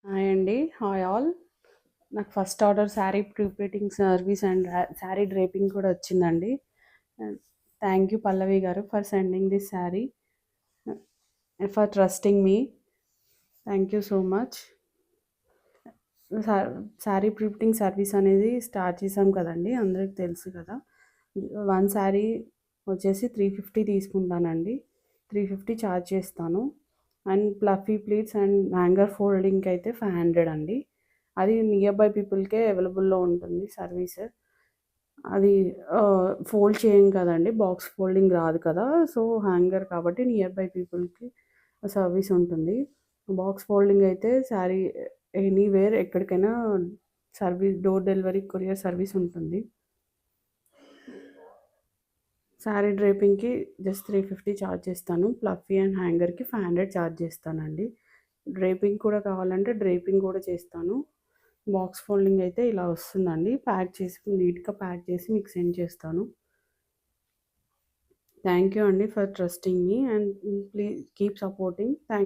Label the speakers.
Speaker 1: Hi అండి. Hi all. నాకు first order sari prepleating service and sari draping కూడా వచ్చిందండి. థ్యాంక్ యూ పల్లవి గారు for sending this sari, for trusting me. Thank you so much. Sari prepleating service అనేది start చేసాం కదండి, అందరికి తెలుసు కదా. వన్ శారీ వచ్చేసి 350 తీసుకుంటానండి. 350 ఛార్జ్ చేస్తాను. And fluffy pleats and hanger ఫోల్డింగ్కి అయితే 500 అండి. అది నియర్ బై పీపుల్కే అవైలబుల్లో ఉంటుంది సర్వీస్. అది ఫోల్డ్ చేయం కదండి, బాక్స్ ఫోల్డింగ్ రాదు కదా. సో హ్యాంగర్ కాబట్టి నియర్ బై పీపుల్కి సర్వీస్ ఉంటుంది. బాక్స్ ఫోల్డింగ్ అయితే శారీ ఎనీవేర్ ఎక్కడికైనా service, door delivery courier service ఉంటుంది. శారీ డ్రేపింగ్కి జస్ట్ 350 ఛార్జ్ చేస్తాను. ఫ్లఫీ అండ్ హ్యాంగర్కి 500 ఛార్జ్ చేస్తానండి. డ్రేపింగ్ కూడా కావాలంటే డ్రేపింగ్ కూడా చేస్తాను. బాక్స్ ఫోల్డింగ్ అయితే ఇలా వస్తుందండి. ప్యాక్ చేసి నీట్గా ప్యాక్ చేసి మీకు సెండ్ చేస్తాను. థ్యాంక్ యూ అండి for trusting me and please keep supporting. Thank